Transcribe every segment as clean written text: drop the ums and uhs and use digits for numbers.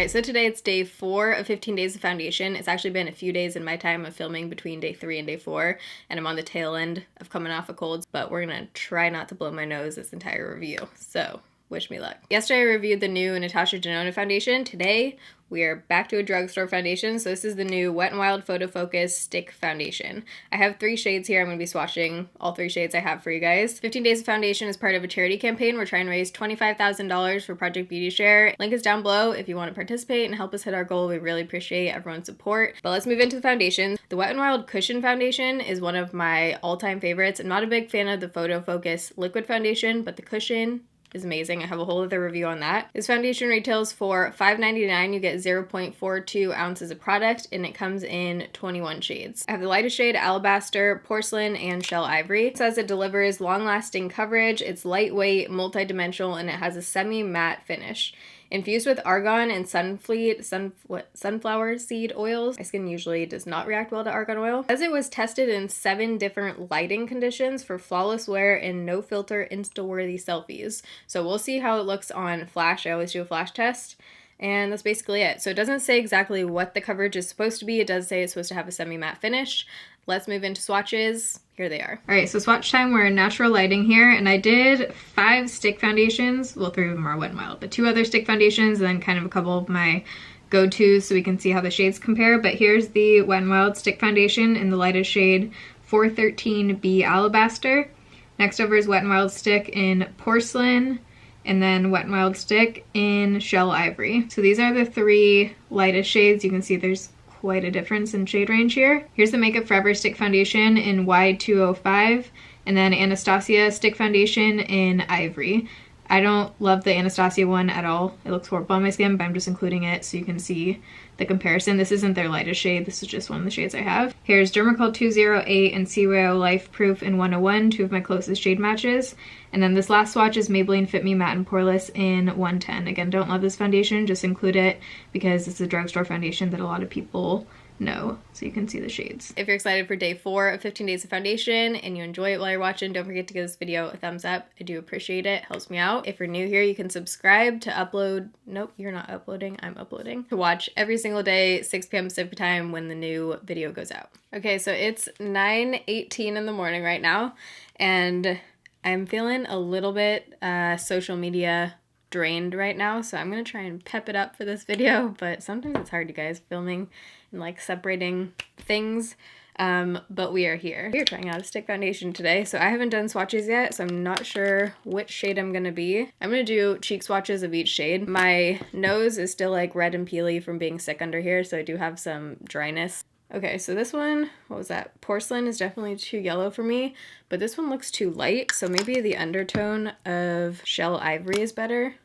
Alright, so today it's day 4 of 15 days of foundation. It's actually been a few days in my time of filming between day 3 and day 4, and I'm on the tail end of coming off a cold, but we're gonna try not to blow my nose this entire review, so wish me luck. Yesterday I reviewed the new Natasha Denona foundation. Today we are back to a drugstore foundation, so this is the new Wet n Wild Photo Focus Stick Foundation. I have 3 shades here. I'm going to be swatching all 3 shades I have for you guys. 15 Days of Foundation is part of a charity campaign. We're trying to raise $25,000 for Project Beauty Share. Link is down below if you want to participate and help us hit our goal. We really appreciate everyone's support. But let's move into the foundations. The Wet n Wild Cushion Foundation is one of my all-time favorites. I'm not a big fan of the Photo Focus Liquid Foundation, but the Cushion is amazing. I have a whole other review on that. This foundation retails for $5.99. You get 0.42 ounces of product, and it comes in 21 shades. I have the lightest shade, Alabaster, Porcelain, and Shell Ivory. It says it delivers long-lasting coverage. It's lightweight, multi-dimensional, and it has a semi-matte finish. Infused with argan and sunflower seed oils. My skin usually does not react well to argan oil. As it was tested in 7 different lighting conditions for flawless wear and no filter Insta-worthy selfies. So we'll see how it looks on flash. I always do a flash test. And that's basically it. So it doesn't say exactly what the coverage is supposed to be. It does say it's supposed to have a semi-matte finish. Let's move into swatches. Here they are. All right, so swatch time. We're in natural lighting here, and I did 5 stick foundations. Well, 3 of them are Wet n Wild, but 2 other stick foundations, and then kind of a couple of my go-tos so we can see how the shades compare. But here's the Wet n Wild stick foundation in the lightest shade 413B Alabaster. Next over is Wet n Wild stick in Porcelain, and then Wet n Wild stick in Shell Ivory. So these are the 3 lightest shades. You can see there's quite a difference in shade range here. Here's the Makeup Forever stick foundation in Y205, and then Anastasia stick foundation in Ivory. I don't love the Anastasia one at all. It looks horrible on my skin, but I'm just including it so you can see the comparison. This isn't their lightest shade. This is just one of the shades I have. Here's Dermacol 208 and Zero Life Proof in 101, 2 of my closest shade matches. And then this last swatch is Maybelline Fit Me Matte and Poreless in 110. Again, don't love this foundation. Just include it because it's a drugstore foundation that a lot of people know, so you can see the shades. If you're excited for day 4 of 15 days of foundation and you enjoy it while you're watching, don't forget to give this video a thumbs up. I do appreciate it. Helps me out. If you're new here, you can subscribe to upload. Nope, you're not uploading. I'm uploading. To watch every single day, 6 p.m. Pacific time when the new video goes out. Okay, so it's 9:18 in the morning right now, and I'm feeling a little bit social media drained right now, so I'm gonna try and pep it up for this video, but sometimes it's hard, you guys, filming and like separating things, but we are here. We are trying out a stick foundation today, so I haven't done swatches yet, so I'm not sure which shade I'm gonna be. I'm gonna do cheek swatches of each shade. My nose is still like red and peely from being sick under here, so I do have some dryness. Okay, so this one, what was that? Porcelain is definitely too yellow for me, but this one looks too light, so maybe the undertone of Shell Ivory is better.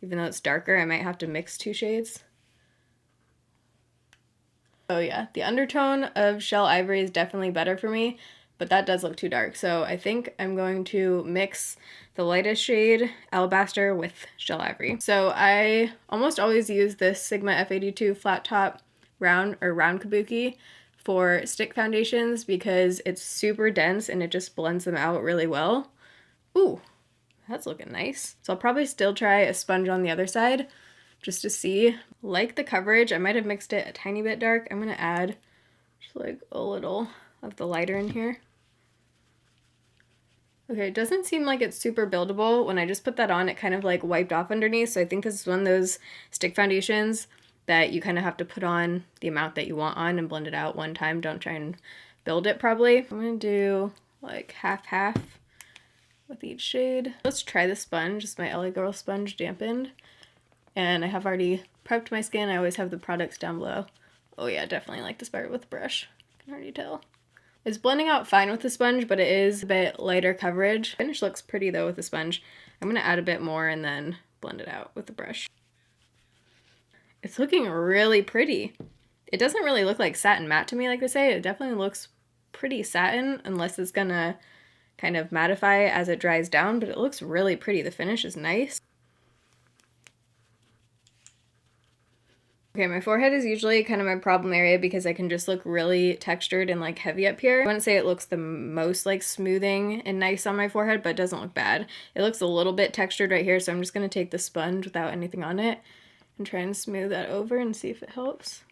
Even though it's darker, I might have to mix 2 shades. Oh yeah, the undertone of Shell Ivory is definitely better for me, but that does look too dark. So I think I'm going to mix the lightest shade, Alabaster, with Shell Ivory. So I almost always use this Sigma F82 flat top round kabuki for stick foundations because it's super dense and it just blends them out really well. Ooh, that's looking nice. So I'll probably still try a sponge on the other side just to see. Like the coverage, I might have mixed it a tiny bit dark. I'm gonna add just like a little of the lighter in here. Okay, it doesn't seem like it's super buildable. When I just put that on, it kind of like wiped off underneath. So I think this is one of those stick foundations that you kind of have to put on the amount that you want on and blend it out one time. Don't try and build it probably. I'm gonna do like half with each shade. Let's try the sponge. It's my LA Girl sponge dampened. And I have already prepped my skin. I always have the products down below. Oh yeah, definitely like this better with the brush. I can already tell. It's blending out fine with the sponge, but it is a bit lighter coverage. Finish looks pretty though with the sponge. I'm gonna add a bit more and then blend it out with the brush. It's looking really pretty. It doesn't really look like satin matte to me like they say. It definitely looks pretty satin unless it's gonna kind of mattify as it dries down, but it looks really pretty. The finish is nice. Okay, my forehead is usually kind of my problem area because I can just look really textured and like heavy up here. I wouldn't say it looks the most like smoothing and nice on my forehead, but it doesn't look bad. It looks a little bit textured right here, so I'm just gonna take the sponge without anything on it and try and smooth that over and see if it helps.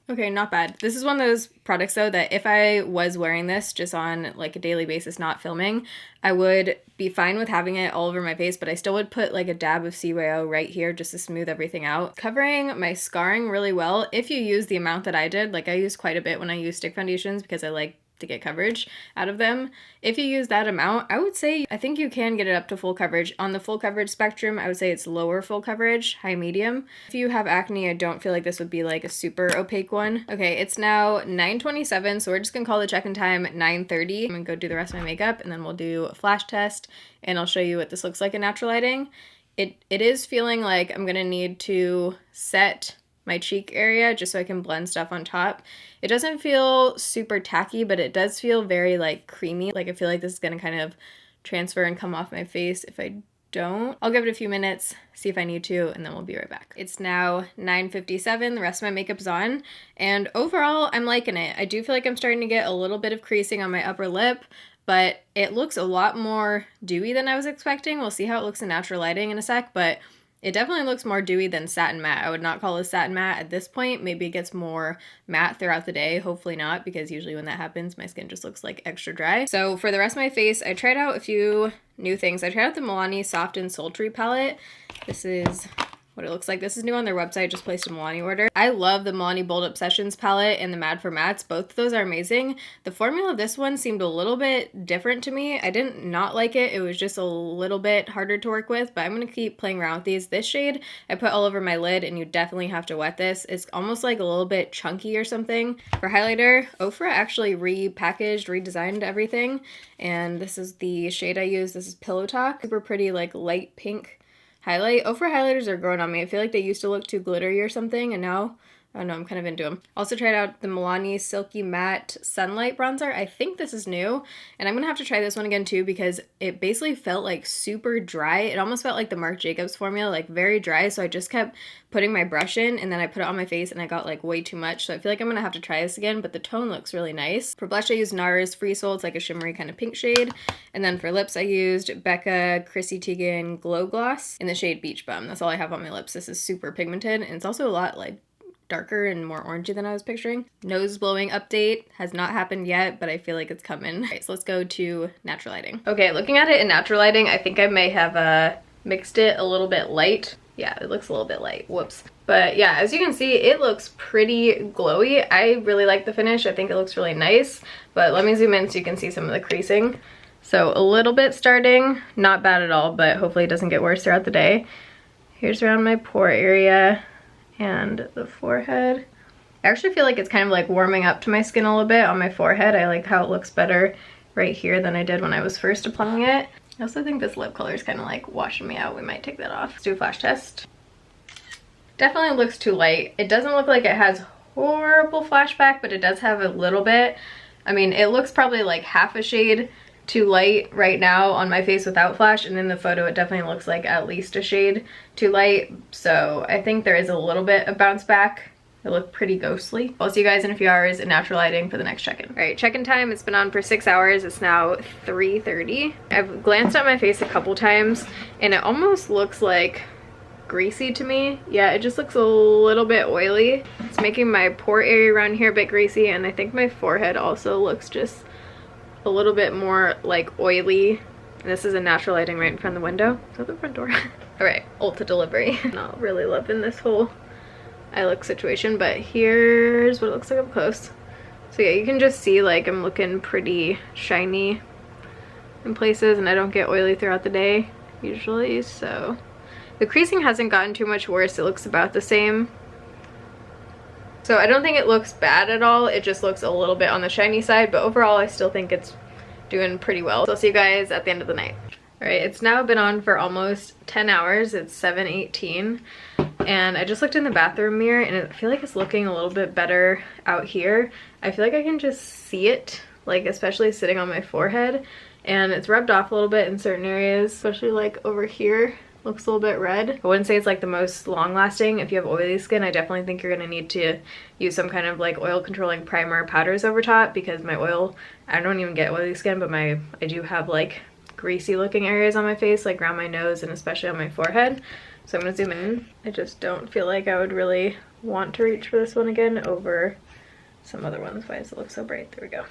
Okay, not bad. This is one of those products though that if I was wearing this just on like a daily basis, not filming, I would be fine with having it all over my face, but I still would put like a dab of CYO right here just to smooth everything out. Covering my scarring really well if you use the amount that I did. Like I use quite a bit when I use stick foundations because I like to get coverage out of them. If you use that amount, I would say I think you can get it up to full coverage. On the full coverage spectrum, I would say it's lower full coverage, high medium. If you have acne, I don't feel like this would be like a super opaque one. Okay, it's now 9:27, so we're just gonna call the check-in time 9:30. I'm gonna go do the rest of my makeup and then we'll do a flash test and I'll show you what this looks like in natural lighting. It is feeling like I'm gonna need to set my cheek area just so I can blend stuff on top. It doesn't feel super tacky, but it does feel very like creamy. Like I feel like this is gonna kind of transfer and come off my face if I don't. I'll give it a few minutes, see if I need to, and then we'll be right back. It's now 9:57, the rest of my makeup's on, and overall I'm liking it. I do feel like I'm starting to get a little bit of creasing on my upper lip, but it looks a lot more dewy than I was expecting. We'll see how it looks in natural lighting in a sec, but it definitely looks more dewy than satin matte. I would not call this satin matte at this point. Maybe it gets more matte throughout the day. Hopefully not, because usually when that happens, my skin just looks like extra dry. So for the rest of my face, I tried out a few new things. I tried out the Milani Soft and Sultry palette. This is what it looks like. This is new on their website, just placed a Milani order. I love the Milani Bold Obsessions palette and the Mad for Mattes. Both of those are amazing. The formula of this one seemed a little bit different to me. I didn't not like it. It was just a little bit harder to work with, but I'm going to keep playing around with these. This shade I put all over my lid, and you definitely have to wet this. It's almost like a little bit chunky or something. For highlighter, Ofra actually repackaged, redesigned everything, and this is the shade I use. This is Pillow Talk. Super pretty, like light pink highlight. Ofra highlighters are growing on me. I feel like they used to look too glittery or something, and now, I don't know, I'm kind of into them. Also tried out the Milani Silky Matte Sunlight Bronzer. I think this is new, and I'm gonna have to try this one again too because it basically felt like super dry. It almost felt like the Marc Jacobs formula, like very dry, so I just kept putting my brush in and then I put it on my face and I got like way too much, so I feel like I'm gonna have to try this again, but the tone looks really nice. For blush I used NARS Free Soul. It's like a shimmery kind of pink shade, and then for lips I used Becca Chrissy Teigen Glow Gloss in the shade Beach Bum. That's all I have on my lips. This is super pigmented and it's also a lot like darker and more orangey than I was picturing. Nose blowing update has not happened yet, but I feel like it's coming. Alright, so let's go to natural lighting. Okay, looking at it in natural lighting, I think I may have mixed it a little bit light. Yeah, it looks a little bit light. Whoops. But yeah, as you can see, it looks pretty glowy. I really like the finish. I think it looks really nice, but let me zoom in so you can see some of the creasing. So a little bit starting, not bad at all, but hopefully it doesn't get worse throughout the day. Here's around my pore area and the forehead. I actually feel like it's kind of like warming up to my skin a little bit on my forehead. I like how it looks better right here than I did when I was first applying it. I also think this lip color is kind of like washing me out. We might take that off. Let's do a flash test. Definitely looks too light. It doesn't look like it has horrible flashback, but it does have a little bit. I mean, it looks probably like half a shade too light right now on my face without flash, and in the photo it definitely looks like at least a shade too light, so I think there is a little bit of bounce back. It looked pretty ghostly. I'll see you guys in a few hours in natural lighting for the next check-in. All right, check-in time. It's been on for 6 hours. It's now 3:30. I've glanced at my face a couple times and it almost looks like greasy to me. Yeah, it just looks a little bit oily. It's making my pore area around here a bit greasy, and I think my forehead also looks just a little bit more like oily. And this is a natural lighting right in front of the window. Is that the front door? All right, Ulta delivery. Not really loving this whole eye look situation, but here's what it looks like up close. So yeah, you can just see like I'm looking pretty shiny in places, and I don't get oily throughout the day usually, so the creasing hasn't gotten too much worse. It looks about the same. So I don't think it looks bad at all. It just looks a little bit on the shiny side, but overall I still think it's doing pretty well. So I'll see you guys at the end of the night. All right, it's now been on for almost 10 hours. It's 7:18, and I just looked in the bathroom mirror and I feel like it's looking a little bit better out here. I feel like I can just see it, like especially sitting on my forehead, and it's rubbed off a little bit in certain areas, especially like over here. Looks a little bit red. I wouldn't say it's like the most long lasting. If you have oily skin, I definitely think you're gonna need to use some kind of like oil controlling primer powders over top, because my oil, I don't even get oily skin, but I do have like greasy looking areas on my face, like around my nose and especially on my forehead. So I'm gonna zoom in. I just don't feel like I would really want to reach for this one again over some other ones. Why does it look so bright? There we go.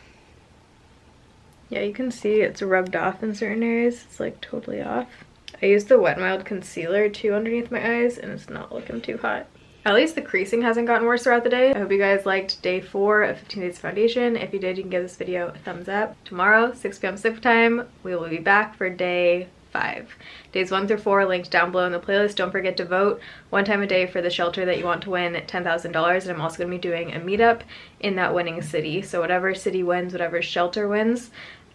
Yeah, you can see it's rubbed off in certain areas. It's like totally off. I used the Wet n Wild concealer too underneath my eyes and it's not looking too hot. At least the creasing hasn't gotten worse throughout the day. I hope you guys liked day 4 of 15 Days of Foundation. If you did, you can give this video a thumbs up. Tomorrow, 6 p.m. Pacific time, we will be back for day 5. Days 1 through 4 linked down below in the playlist. Don't forget to vote 1 time a day for the shelter that you want to win $10,000. And I'm also going to be doing a meetup in that winning city. So whatever city wins, whatever shelter wins,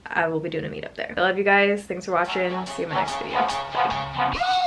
I will be doing a meetup there. I love you guys. Thanks for watching. See you in my next video. Bye.